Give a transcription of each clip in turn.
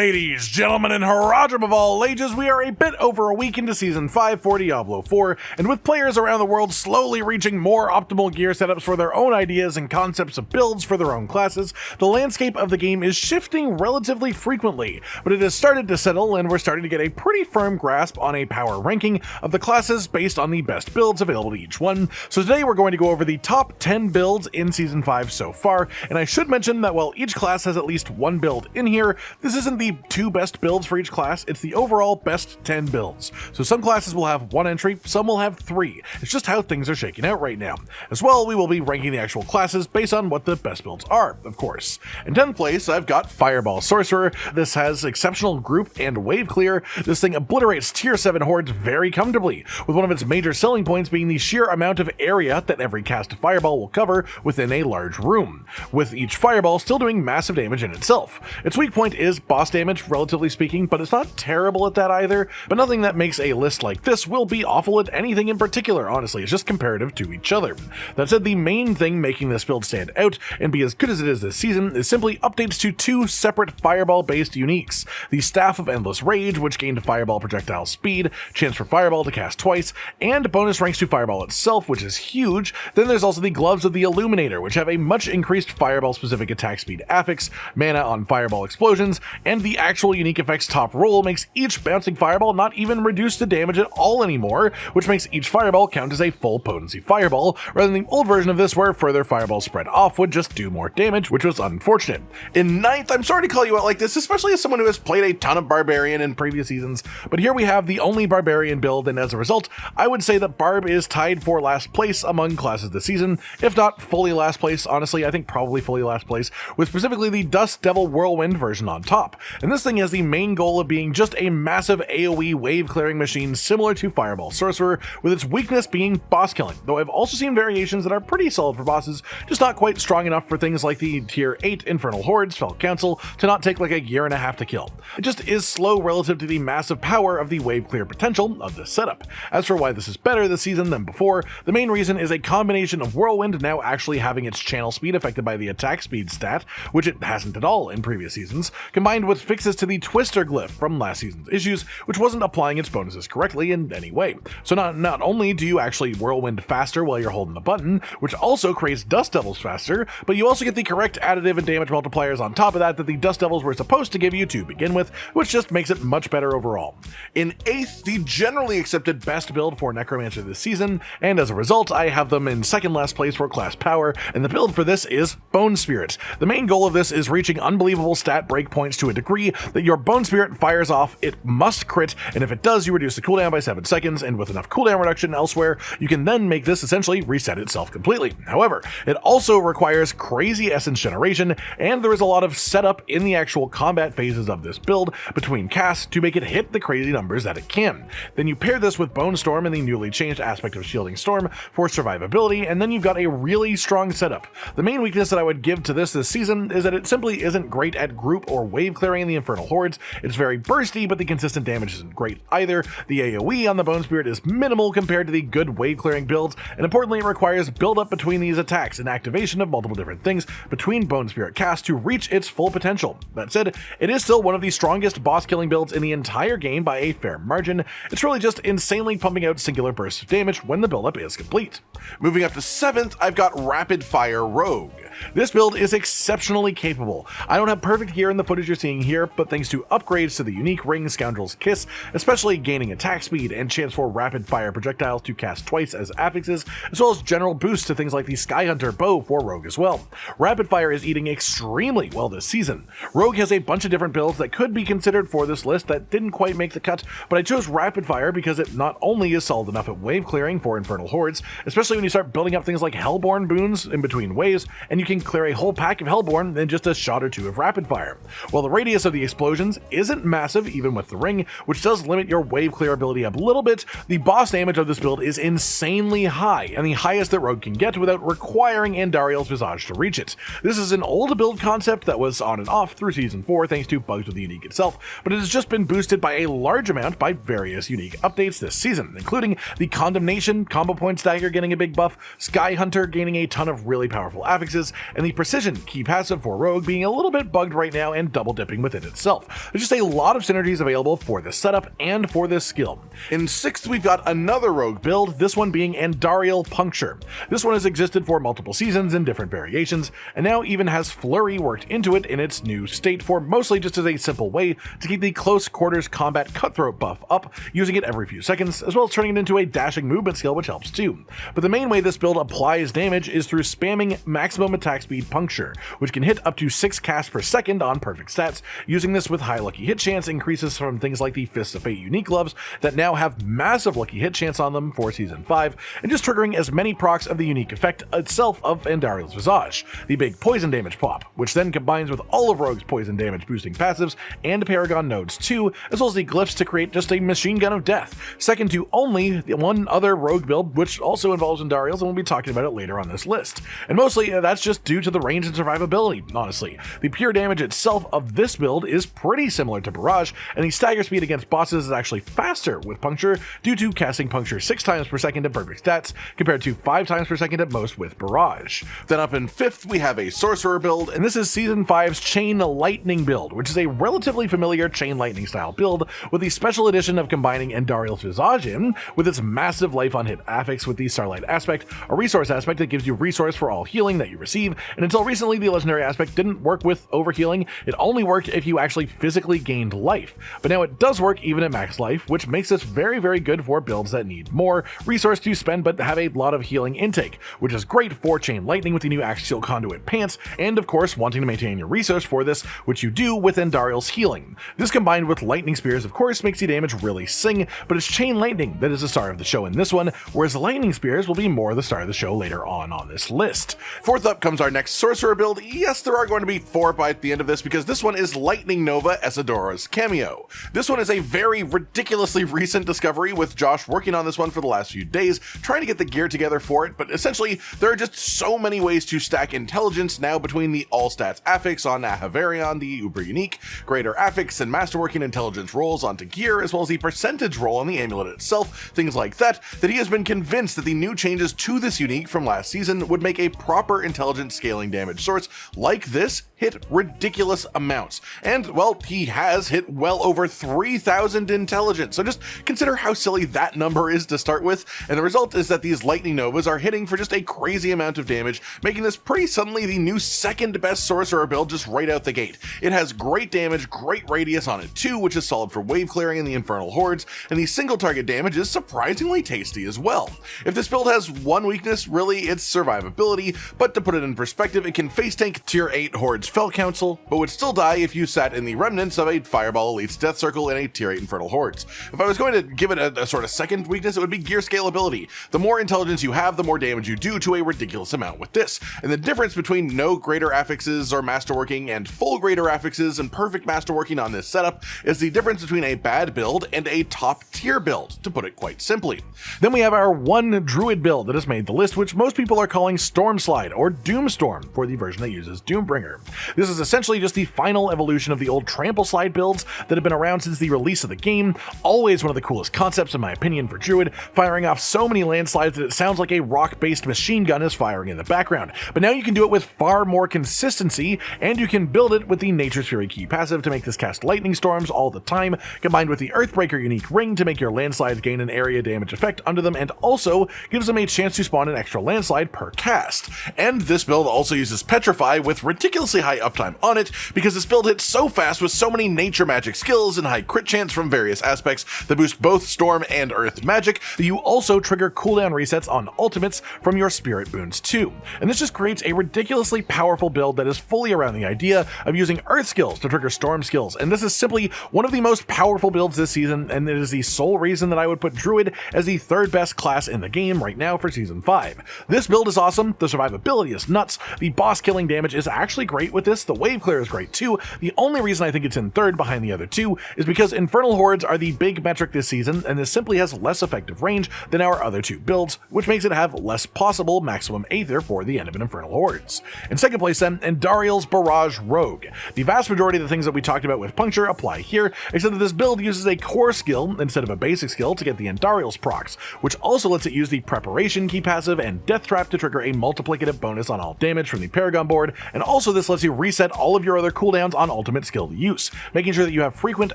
Ladies, gentlemen, and haradrim of all ages, we are a bit over a week into Season 5 for Diablo 4, and with players around the world slowly reaching more optimal gear setups for their own ideas and concepts of builds for their own classes, the landscape of the game is shifting relatively frequently, but it has started to settle and we're starting to get a pretty firm grasp on a power ranking of the classes based on the best builds available to each one. So today we're going to go over the top 10 builds in Season 5 so far, and I should mention that while each class has at least one build in here, this isn't the two best builds for each class, it's the overall best 10 builds. So some classes will have one entry, some will have three. It's just how things are shaking out right now. As well, we will be ranking the actual classes based on what the best builds are, of course. In 10th place, I've got Fireball Sorcerer. This has exceptional group and wave clear. This thing obliterates tier 7 hordes very comfortably, with one of its major selling points being the sheer amount of area that every cast fireball will cover within a large room, with each fireball still doing massive damage in itself. Its weak point is boss damage, relatively speaking, but it's not terrible at that either, but nothing that makes a list like this will be awful at anything in particular, honestly. It's just comparative to each other. That said, the main thing making this build stand out and be as good as it is this season is simply updates to two separate fireball-based uniques. The Staff of Endless Rage, which gained fireball projectile speed, chance for fireball to cast twice, and bonus ranks to fireball itself, which is huge. Then there's also the Gloves of the Illuminator, which have a much increased fireball-specific attack speed affix, mana on fireball explosions, and the actual unique effects top roll makes each bouncing fireball not even reduced to damage at all anymore, which makes each fireball count as a full potency fireball, rather than the old version of this where further fireballs spread off would just do more damage, which was unfortunate. In 9th, I'm sorry to call you out like this, especially as someone who has played a ton of Barbarian in previous seasons, but here we have the only Barbarian build, and as a result, I would say that Barb is tied for last place among classes this season, if not fully last place. Honestly, I think probably fully last place, with specifically the Dust Devil Whirlwind version on top. And this thing has the main goal of being just a massive AoE wave clearing machine similar to Fireball Sorcerer, with its weakness being boss killing, though I've also seen variations that are pretty solid for bosses, just not quite strong enough for things like the tier 8 infernal hordes, Fell Council, to not take like a year and a half to kill. It just is slow relative to the massive power of the wave clear potential of this setup. As for why this is better this season than before, the main reason is a combination of Whirlwind now actually having its channel speed affected by the attack speed stat, which it hasn't at all in previous seasons, combined with fixes to the Twister glyph from last season's issues, which wasn't applying its bonuses correctly in any way. So not only do you actually Whirlwind faster while you're holding the button, which also creates Dust Devils faster, but you also get the correct additive and damage multipliers on top of that the Dust Devils were supposed to give you to begin with, which just makes it much better overall. In 8th, the generally accepted best build for Necromancer this season, and as a result, I have them in second last place for class power, and the build for this is Bone Spirit. The main goal of this is reaching unbelievable stat breakpoints to a degree that your Bone Spirit fires off, it must crit, and if it does, you reduce the cooldown by 7 seconds, and with enough cooldown reduction elsewhere, you can then make this essentially reset itself completely. However, it also requires crazy essence generation, and there is a lot of setup in the actual combat phases of this build between casts to make it hit the crazy numbers that it can. Then you pair this with Bone Storm and the newly changed aspect of Shielding Storm for survivability, and then you've got a really strong setup. The main weakness that I would give to this season is that it simply isn't great at group or wave clearing in the infernal hordes. It's very bursty, but the consistent damage isn't great either. The AoE on the Bone Spirit is minimal compared to the good wave clearing builds, and importantly it requires build up between these attacks and activation of multiple different things between Bone Spirit casts to reach its full potential. That said, it is still one of the strongest boss killing builds in the entire game by a fair margin. It's really just insanely pumping out singular bursts of damage when the buildup is complete. Moving up to 7th, I've got Rapid Fire Rogue. This build is exceptionally capable. I don't have perfect gear in the footage you're seeing here, but thanks to upgrades to the unique ring Scoundrel's Kiss, especially gaining attack speed and chance for rapid fire projectiles to cast twice as affixes, as well as general boosts to things like the Skyhunter bow for Rogue as well. Rapid fire is eating extremely well this season. Rogue has a bunch of different builds that could be considered for this list that didn't quite make the cut, but I chose Rapid Fire because it not only is solid enough at wave clearing for infernal hordes, especially when you start building up things like Hellborn boons in between waves, and you can clear a whole pack of Hellborn in just a shot or two of Rapid Fire. While the radius of the explosions isn't massive even with the ring, which does limit your wave clear ability a little bit, the boss damage of this build is insanely high, and the highest that Rogue can get without requiring Andariel's Visage to reach it. This is an old build concept that was on and off through Season 4 thanks to bugs with the unique itself, but it has just been boosted by a large amount by various unique updates this season, including the Condemnation combo points dagger getting a big buff, Skyhunter gaining a ton of really powerful affixes, and the Precision key passive for Rogue being a little bit bugged right now and double dipping with within itself. There's just a lot of synergies available for this setup and for this skill. In 6th, we've got another rogue build, this one being Andariel Puncture. This one has existed for multiple seasons in different variations, and now even has Flurry worked into it in its new state for mostly just as a simple way to keep the close quarters combat cutthroat buff up, using it every few seconds, as well as turning it into a dashing movement skill, which helps too. But the main way this build applies damage is through spamming maximum attack speed Puncture, which can hit up to 6 casts per second on perfect stats. Using this with high lucky hit chance increases from things like the Fists of Fate unique gloves that now have massive lucky hit chance on them for Season 5, and just triggering as many procs of the unique effect itself of Andariel's Visage, the big poison damage pop, which then combines with all of Rogue's poison damage boosting passives and Paragon nodes too, as well as the glyphs to create just a machine gun of death, second to only one other Rogue build, which also involves Andariels, and we'll be talking about it later on this list. And mostly that's just due to the range and survivability, honestly. The pure damage itself of this build is pretty similar to Barrage, and the stagger speed against bosses is actually faster with Puncture due to casting Puncture 6 times per second at perfect stats, compared to 5 times per second at most with Barrage. Then up in 5th, we have a Sorcerer build, and this is Season 5's Chain Lightning build, which is a relatively familiar Chain Lightning style build, with the special edition of combining Andariel's Visage in, with its massive life on hit affix with the Starlight aspect, a resource aspect that gives you resource for all healing that you receive, and until recently the legendary aspect didn't work with overhealing, it only worked if you actually physically gained life. But now it does work even at max life, which makes this very good for builds that need more resource to spend but have a lot of healing intake, which is great for Chain Lightning with the new Axial Conduit pants, and of course wanting to maintain your resource for this, which you do with Andariel's healing. This combined with Lightning Spears of course makes the damage really sing, but it's Chain Lightning that is the star of the show in this one, whereas the Lightning Spears will be more the star of the show later on this list. 4th up comes our next Sorcerer build. Yes, there are going to be 4 by the end of this, because this one is Lightning Nova Esadora's Cameo. This one is a very ridiculously recent discovery, with Josh working on this one for the last few days, trying to get the gear together for it, but essentially there are just so many ways to stack intelligence now between the all stats affix on Havarion, the Uber Unique, greater affix and masterworking intelligence rolls onto gear, as well as the percentage roll on the amulet itself, things like that he has been convinced that the new changes to this unique from last season would make a proper intelligence scaling damage source like this hit ridiculous amounts. And, well, he has hit well over 3,000 intelligence, so just consider how silly that number is to start with, and the result is that these Lightning Novas are hitting for just a crazy amount of damage, making this pretty suddenly the new second best Sorcerer build just right out the gate. It has great damage, great radius on it too, which is solid for wave clearing in the infernal hordes, and the single target damage is surprisingly tasty as well. If this build has one weakness, really it's survivability, but to put it in perspective, it can face tank tier 8 hordes Fel Council, but would still die if you sat in the remnants of a Fireball Elite's Death Circle in a tier 8 infernal hordes. If I was going to give it a sort of second weakness, it would be gear scalability. The more intelligence you have, the more damage you do to a ridiculous amount with this, and the difference between no greater affixes or masterworking and full greater affixes and perfect masterworking on this setup is the difference between a bad build and a top tier build, to put it quite simply. Then we have our one Druid build that has made the list, which most people are calling Stormslide or Doomstorm for the version that uses Doombringer. This is essentially just the final evolution of the old Trample Slide builds that have been around since the release of the game, always one of the coolest concepts in my opinion for Druid, firing off so many landslides that it sounds like a rock-based machine gun is firing in the background. But now you can do it with far more consistency, and you can build it with the Nature's Fury key passive to make this cast lightning storms all the time, combined with the Earthbreaker unique ring to make your landslides gain an area damage effect under them, and also gives them a chance to spawn an extra landslide per cast. And this build also uses Petrify with ridiculously high uptime on it, because this build hits so fast with so many nature magic skills and high crit chance from various aspects that boost both storm and earth magic, that you also trigger cooldown resets on ultimates from your spirit boons too. And this just creates a ridiculously powerful build that is fully around the idea of using earth skills to trigger storm skills, and this is simply one of the most powerful builds this season, and it is the sole reason that I would put Druid as the third best class in the game right now for Season 5. This build is awesome, the survivability is nuts, the boss killing damage is actually great with this, the wave clear is great too. The only reason I think it's in third behind the other two is because Infernal Hordes are the big metric this season, and this simply has less effective range than our other two builds, which makes it have less possible maximum Aether for the end of an Infernal Hordes. In second place then, Andariel's Barrage Rogue. The vast majority of the things that we talked about with Puncture apply here, except that this build uses a core skill instead of a basic skill to get the Andariel's procs, which also lets it use the Preparation key passive and Death Trap to trigger a multiplicative bonus on all damage from the Paragon board, and also this lets you reset all of your other cooldowns on ultimate skill to use, making sure that you have frequent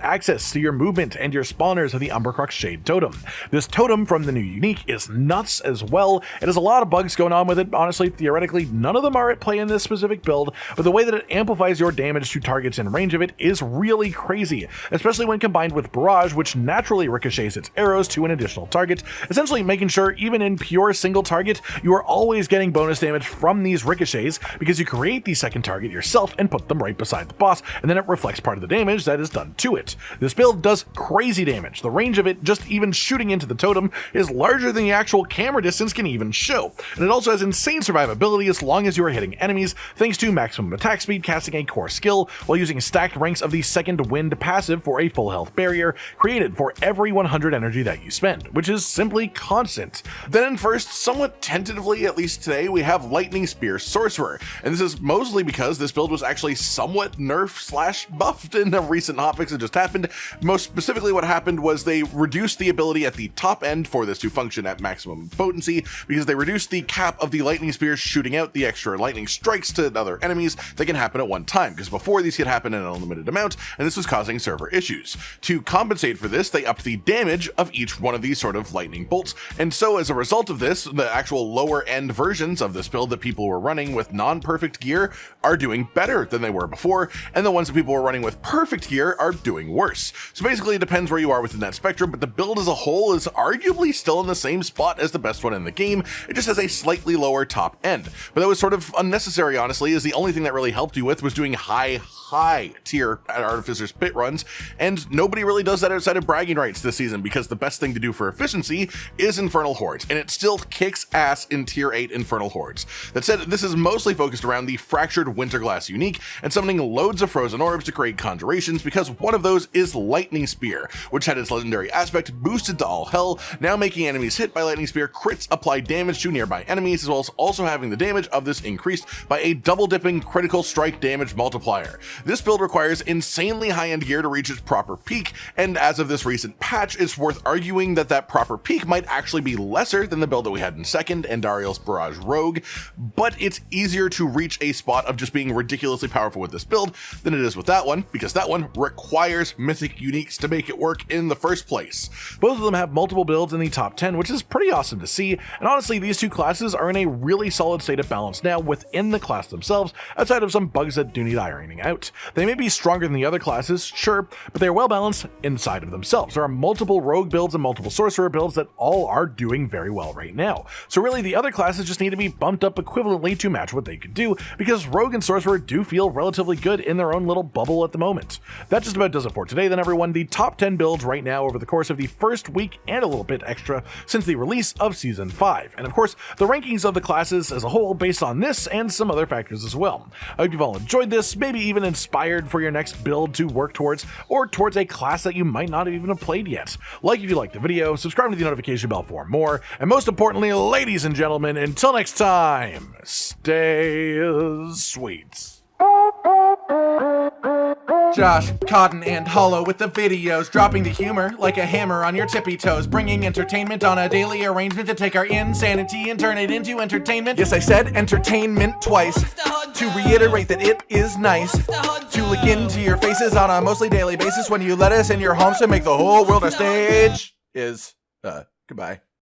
access to your movement and your spawners of the Umbercrux Shade Totem. This totem from the new unique is nuts as well. It has a lot of bugs going on with it. Honestly, theoretically, none of them are at play in this specific build, but the way that it amplifies your damage to targets in range of it is really crazy, especially when combined with barrage, which naturally ricochets its arrows to an additional target, essentially making sure even in pure single target, you are always getting bonus damage from these ricochets because you create the second target yourself and put them right beside the boss, and then it reflects part of the damage that is done to it. This build does crazy damage. The range of it, just even shooting into the totem, is larger than the actual camera distance can even show, and it also has insane survivability as long as you are hitting enemies, thanks to maximum attack speed, casting a core skill, while using stacked ranks of the second wind passive for a full health barrier, created for every 100 energy that you spend, which is simply constant. Then in first, somewhat tentatively, at least today, we have Lightning Spear Sorcerer, and this is mostly because this build was actually somewhat nerfed/buffed in a recent hotfix that just happened. Most specifically, what happened was they reduced the ability at the top end for this to function at maximum potency, because they reduced the cap of the lightning spears shooting out the extra lightning strikes to other enemies that can happen at one time, because before these could happen in an unlimited amount, and this was causing server issues. To compensate for this, they upped the damage of each one of these sort of lightning bolts, and so as a result of this, the actual lower end versions of this build that people were running with non-perfect gear are doing better than they were before, and the ones that people were running with perfect gear are doing worse. So basically it depends where you are within that spectrum, but the build as a whole is arguably still in the same spot as the best one in the game. It just has a slightly lower top end, but that was sort of unnecessary, honestly, as the only thing that really helped you with was doing high tier artificers pit runs, and nobody really does that outside of bragging rights this season, because the best thing to do for efficiency is infernal hordes, and it still kicks ass in tier 8 infernal hordes. That said, this is mostly focused around the fractured winterglass unique and summoning loads of frozen orbs to create conjurations, because one of those is Lightning Spear, which had its legendary aspect boosted to all hell, now making enemies hit by Lightning Spear crits apply damage to nearby enemies, as well as also having the damage of this increased by a double dipping critical strike damage multiplier. This build requires insanely high-end gear to reach its proper peak, and as of this recent patch, it's worth arguing that that proper peak might actually be lesser than the build that we had in second, andariels Barrage Rogue, but it's easier to reach a spot of just being ridiculously powerful with this build than it is with that one, because that one requires mythic uniques to make it work in the first place. Both of them have multiple builds in the top 10, which is pretty awesome to see, and honestly, these two classes are in a really solid state of balance now within the class themselves, outside of some bugs that do need ironing out. They may be stronger than the other classes, sure, but they are well balanced inside of themselves. There are multiple rogue builds and multiple sorcerer builds that all are doing very well right now. So really, the other classes just need to be bumped up equivalently to match what they could do, because rogue and sorcerer do feel relatively good in their own little bubble at the moment. That just about does it for today then, everyone. The top 10 builds right now over the course of the first week and a little bit extra since the release of Season 5. And of course, the rankings of the classes as a whole based on this and some other factors as well. I hope you've all enjoyed this, maybe even inspired for your next build to work towards, or towards a class that you might not even have played yet. Like if you liked the video, subscribe to the notification bell for more, and most importantly, ladies and gentlemen, until next time, stay sweet. Josh, Cotton, and Hollow with the videos, dropping the humor like a hammer on your tippy toes, bringing entertainment on a daily arrangement to take our insanity and turn it into entertainment. Yes, I said entertainment twice, to reiterate that it is nice to look into your faces on a mostly daily basis when you let us in your homes to make the whole world a stage. Goodbye.